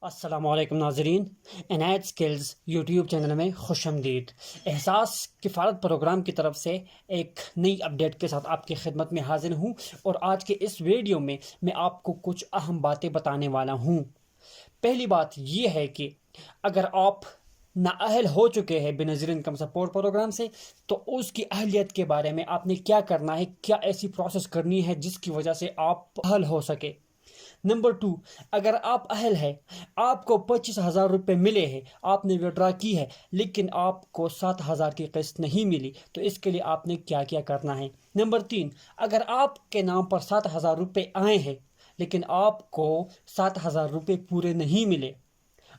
السلام علیکم ناظرین، عنایت سکلز یوٹیوب چینل میں خوش آمدید۔ احساس کفالت پروگرام کی طرف سے ایک نئی اپڈیٹ کے ساتھ آپ کی خدمت میں حاضر ہوں، اور آج کے اس ویڈیو میں آپ کو کچھ اہم باتیں بتانے والا ہوں۔ پہلی بات یہ ہے کہ اگر آپ نااہل ہو چکے ہیں بنظیر انکم سپورٹ پروگرام سے، تو اس کی اہلیت کے بارے میں آپ نے کیا کرنا ہے، کیا ایسی پروسیس کرنی ہے جس کی وجہ سے آپ اہل ہو سکے۔ نمبر 2، اگر آپ اہل ہیں، آپ کو 25,000 روپے ملے ہیں، آپ نے وڈرا کی ہے، لیکن آپ کو 7,000 کی قسط نہیں ملی، تو اس کے لیے آپ نے کیا کیا کرنا ہے۔ نمبر 3، اگر آپ کے نام پر 7,000 روپے آئے ہیں لیکن آپ کو 7,000 روپے پورے نہیں ملے،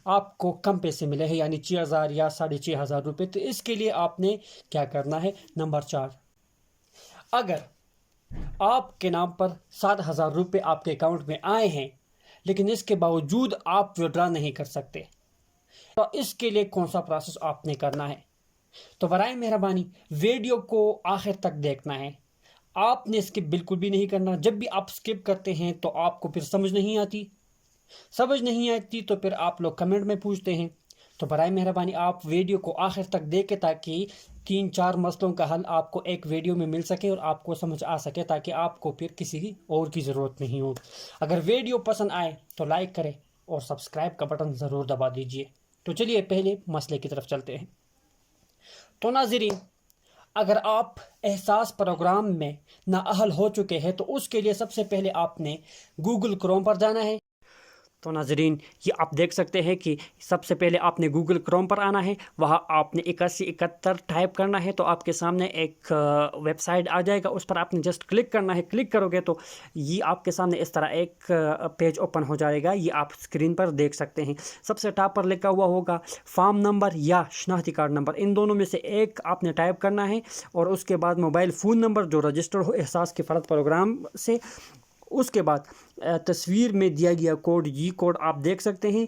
آپ کو کم پیسے ملے ہیں، یعنی 6,000 یا 6,500 روپے، تو اس کے لیے آپ نے کیا کرنا ہے۔ نمبر 4، اگر آپ کے نام پر 7,000 روپے آپ کے اکاؤنٹ میں آئے ہیں لیکن اس کے باوجود آپ وڈرا نہیں کر سکتے، تو اس کے لیے کون سا پروسیس آپ نے کرنا ہے۔ تو برائے مہربانی ویڈیو کو آخر تک دیکھنا ہے، آپ نے اسکپ بالکل بھی نہیں کرنا۔ جب بھی آپ اسکپ کرتے ہیں تو آپ کو پھر سمجھ نہیں آتی تو پھر آپ لوگ کمنٹ میں پوچھتے ہیں۔ تو برائے مہربانی آپ ویڈیو کو آخر تک دیکھیں تاکہ 3-4 مسئلوں کا حل آپ کو ایک ویڈیو میں مل سکے اور آپ کو سمجھ آ سکے، تاکہ آپ کو پھر کسی اور کی ضرورت نہیں ہو۔ اگر ویڈیو پسند آئے تو لائک کریں اور سبسکرائب کا بٹن ضرور دبا دیجئے۔ تو چلیے پہلے مسئلے کی طرف چلتے ہیں۔ تو ناظرین، اگر آپ احساس پروگرام میں نااہل ہو چکے ہیں تو اس کے لیے سب سے پہلے آپ نے گوگل کروم پر جانا ہے۔ تو ناظرین، یہ آپ دیکھ سکتے ہیں کہ سب سے پہلے آپ نے گوگل کروم پر آنا ہے، وہاں آپ نے 8171 ٹائپ کرنا ہے، تو آپ کے سامنے ایک ویب سائٹ آ جائے گا، اس پر آپ نے جسٹ کلک کرنا ہے۔ کلک کرو گے تو یہ آپ کے سامنے اس طرح ایک پیج اوپن ہو جائے گا، یہ آپ اسکرین پر دیکھ سکتے ہیں۔ سب سے ٹاپ پر لکھا ہوا ہوگا فارم نمبر یا شناختی کارڈ نمبر، ان دونوں میں سے ایک آپ نے ٹائپ کرنا ہے، اور اس کے بعد موبائل فون نمبر جو رجسٹرڈ ہو احساس کفالت پروگرام سے۔ اس کے بعد تصویر میں دیا گیا کوڈ، یہ کوڈ آپ دیکھ سکتے ہیں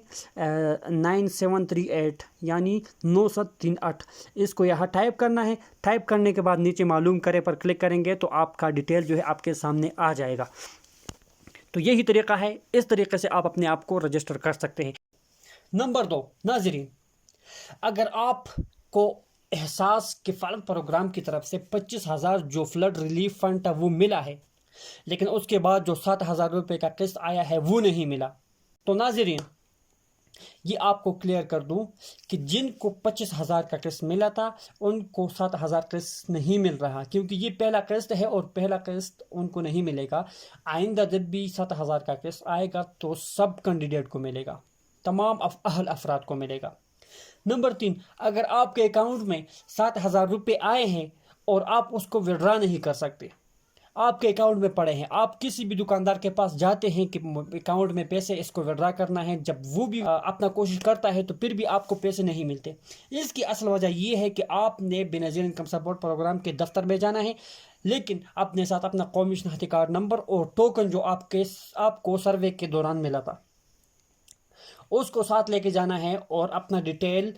9738، یعنی 9738، اس کو یہاں ٹائپ کرنا ہے۔ ٹائپ کرنے کے بعد نیچے معلوم کرے پر کلک کریں گے تو آپ کا ڈیٹیل جو ہے آپ کے سامنے آ جائے گا۔ تو یہی طریقہ ہے، اس طریقے سے آپ اپنے آپ کو رجسٹر کر سکتے ہیں۔ نمبر 2، ناظرین، اگر آپ کو احساس کفالت پروگرام کی طرف سے 25,000 جو فلڈ ریلیف فنڈ تھا وہ ملا ہے، لیکن اس کے بعد جو 7,000 روپے کا قسط آیا ہے وہ نہیں ملا، تو ناظرین یہ آپ کو کلیئر کر دوں کہ جن کو 25,000 کا قسط ملا تھا ان کو 7,000 قسط نہیں مل رہا، کیونکہ یہ پہلا قسط ہے اور پہلا قسط ان کو نہیں ملے گا۔ آئندہ جب بھی 7,000 کا قسط آئے گا تو سب کینڈیڈیٹ کو ملے گا، تمام اہل افراد کو ملے گا۔ نمبر 3، اگر آپ کے اکاؤنٹ میں 7,000 روپے آئے ہیں اور آپ اس کو وڈرا نہیں کر سکتے، آپ کے اکاؤنٹ میں پڑے ہیں، آپ کسی بھی دکاندار کے پاس جاتے ہیں کہ اکاؤنٹ میں پیسے اس کو وڈرا کرنا ہے، جب وہ بھی اپنا کوشش کرتا ہے تو پھر بھی آپ کو پیسے نہیں ملتے۔ اس کی اصل وجہ یہ ہے کہ آپ نے بنظیر انکم سپورٹ پروگرام کے دفتر میں جانا ہے، لیکن اپنے ساتھ اپنا قومی شناختی کارڈ نمبر اور ٹوکن جو آپ کو سروے کے دوران ملا تھا اس کو ساتھ لے کے جانا ہے، اور اپنا ڈیٹیل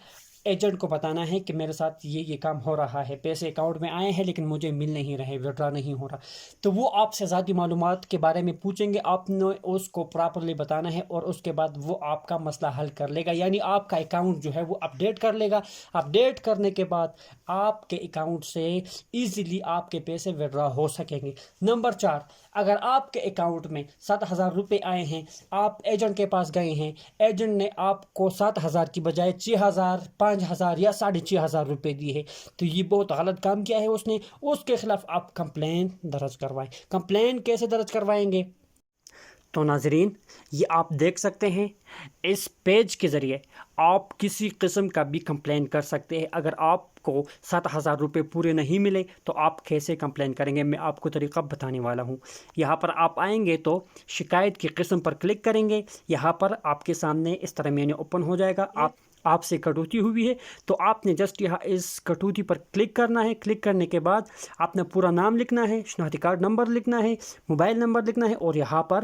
ایجنٹ کو بتانا ہے کہ میرے ساتھ یہ کام ہو رہا ہے، پیسے اکاؤنٹ میں آئے ہیں لیکن مجھے مل نہیں رہے، وڈرا نہیں ہو رہا۔ تو وہ آپ سے ذاتی معلومات کے بارے میں پوچھیں گے، آپ نے اس کو پراپرلی بتانا ہے، اور اس کے بعد وہ آپ کا مسئلہ حل کر لے گا، یعنی آپ کا اکاؤنٹ جو ہے وہ اپڈیٹ کر لے گا۔ اپڈیٹ کرنے کے بعد آپ کے اکاؤنٹ سے ایزیلی آپ کے پیسے وڈرا ہو سکیں گے۔ نمبر 4، اگر آپ کے اکاؤنٹ میں 7,000 روپے آئے ہیں، آپ ایجنٹ کے پاس گئے ہیں، ایجنٹ نے آپ کو 7,000 کی بجائے 6,000، 5,000 یا 6,500 روپے دی ہے، تو یہ بہت غلط کام کیا ہے اس نے۔ اس کے خلاف آپ کمپلین درج کروائیں۔ کمپلین کیسے درج کروائیں گے؟ تو ناظرین یہ آپ دیکھ سکتے ہیں، اس پیج کے ذریعے آپ کسی قسم کا بھی کمپلین کر سکتے ہیں۔ اگر آپ کو 7,000 روپے پورے نہیں ملے تو آپ کیسے کمپلین کریں گے، میں آپ کو طریقہ بتانے والا ہوں۔ یہاں پر آپ آئیں گے تو شکایت کی قسم پر کلک کریں گے، یہاں پر آپ کے سامنے اس طرح مینیو اوپن ہو جائے گا۔ آپ سے کٹوتی ہوئی ہے تو آپ نے جسٹ یہاں اس کٹوتی پر کلک کرنا ہے۔ کلک کرنے کے بعد اپنا پورا نام لکھنا ہے، شناختی کارڈ نمبر لکھنا ہے، موبائل نمبر لکھنا ہے، اور یہاں پر